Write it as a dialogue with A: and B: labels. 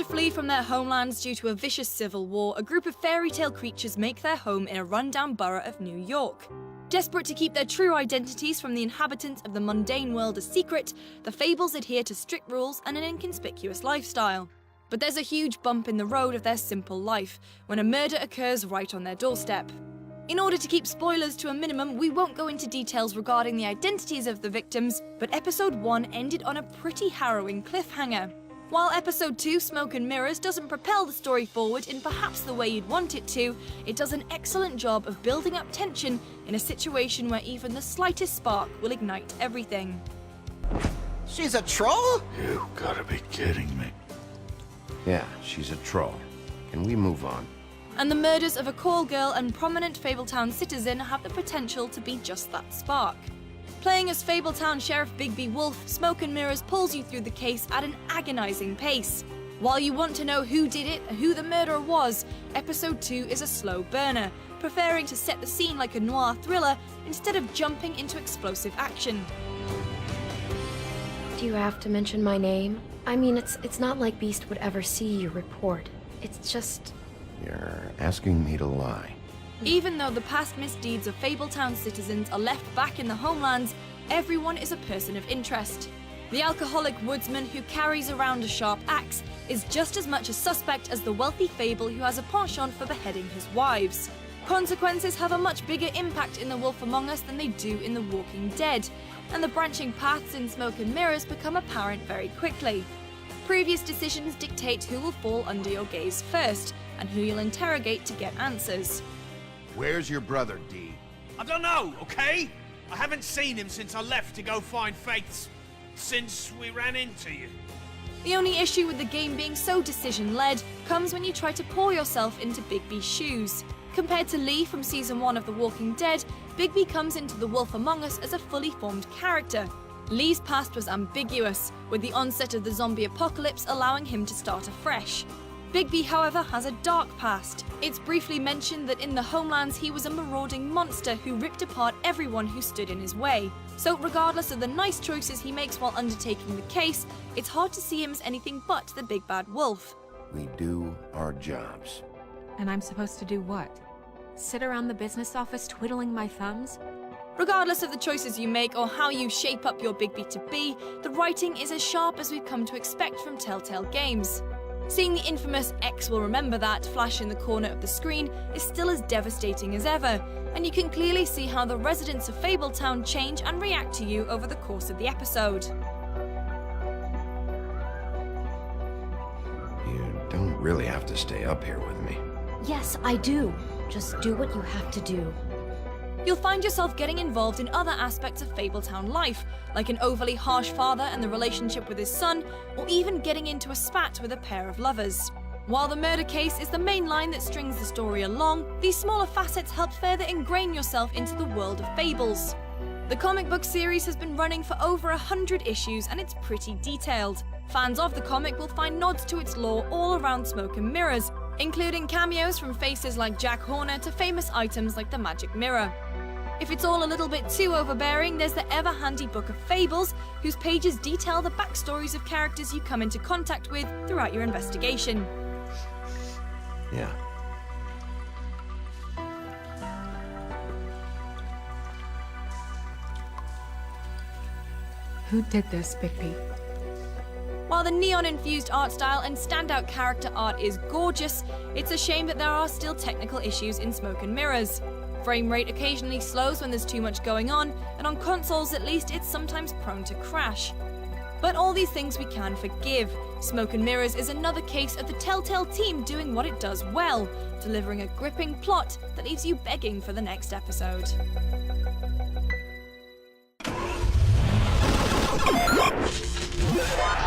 A: flee from their homelands due to a vicious civil war, a group of fairy tale creatures make their home in a rundown borough of New York. Desperate to keep their true identities from the inhabitants of the mundane world a secret, the Fables adhere to strict rules and an inconspicuous lifestyle. But there's a huge bump in the road of their simple life, when a murder occurs right on their doorstep. In order to keep spoilers to a minimum, we won't go into details regarding the identities of the victims, but Episode 1 ended on a pretty harrowing cliffhanger. While Episode 2, Smoke and Mirrors, doesn't propel the story forward in perhaps the way you'd want it to, it does an excellent job of building up tension in a situation where even the slightest spark will ignite everything.
B: She's a troll?
C: You gotta be kidding me.
D: Yeah, she's a troll. Can we move on?
A: And the murders of a call girl and prominent Fabletown citizen have the potential to be just that spark. Playing as Fabletown Sheriff Bigby Wolf, Smoke and Mirrors pulls you through the case at an agonizing pace. While you want to know who did it and who the murderer was, Episode 2 is a slow burner, preferring to set the scene like a noir thriller instead of jumping into explosive action.
E: Do you have to mention my name? I mean, it's not like Beast would ever see your report. It's just...
D: You're asking me to lie.
A: Even though the past misdeeds of Fabletown citizens are left back in the homelands, everyone is a person of interest. The alcoholic woodsman who carries around a sharp axe is just as much a suspect as the wealthy Fable who has a penchant for beheading his wives. Consequences have a much bigger impact in The Wolf Among Us than they do in The Walking Dead, and the branching paths in Smoke and Mirrors become apparent very quickly. Previous decisions dictate who will fall under your gaze first, and who you'll interrogate to get answers.
F: Where's your brother, Dee?
G: I don't know, okay? I haven't seen him since I left to go find Faith's. Since we ran into you.
A: The only issue with the game being so decision-led comes when you try to pour yourself into Bigby's shoes. Compared to Lee from Season 1 of The Walking Dead, Bigby comes into The Wolf Among Us as a fully formed character. Lee's past was ambiguous, with the onset of the zombie apocalypse allowing him to start afresh. Bigby, however, has a dark past. It's briefly mentioned that in the homelands he was a marauding monster who ripped apart everyone who stood in his way. So regardless of the nice choices he makes while undertaking the case, it's hard to see him as anything but the big bad wolf.
D: We do our jobs.
H: And I'm supposed to do what? Sit around the business office twiddling my thumbs?
A: Regardless of the choices you make or how you shape up your Bigby to be, the writing is as sharp as we've come to expect from Telltale Games. Seeing the infamous "X will remember that" flash in the corner of the screen is still as devastating as ever, and you can clearly see how the residents of Fabletown change and react to you over the course of the episode.
D: You don't really have to stay up here with me.
E: Yes, I do. Just do what you have to do.
A: You'll find yourself getting involved in other aspects of Fabletown life, like an overly harsh father and the relationship with his son, or even getting into a spat with a pair of lovers. While the murder case is the main line that strings the story along, these smaller facets help further ingrain yourself into the world of Fables. The comic book series has been running for over 100 issues and it's pretty detailed. Fans of the comic will find nods to its lore all around Smoke and Mirrors, including cameos from faces like Jack Horner to famous items like the magic mirror. If it's all a little bit too overbearing, there's the ever-handy Book of Fables, whose pages detail the backstories of characters you come into contact with throughout your investigation.
D: Yeah.
H: Who did this, Bigby?
A: While the neon-infused art style and standout character art is gorgeous, it's a shame that there are still technical issues in Smoke and Mirrors. Frame rate occasionally slows when there's too much going on, and on consoles at least it's sometimes prone to crash. But all these things we can forgive. Smoke and Mirrors is another case of the Telltale team doing what it does well, delivering a gripping plot that leaves you begging for the next episode.
B: Yeah.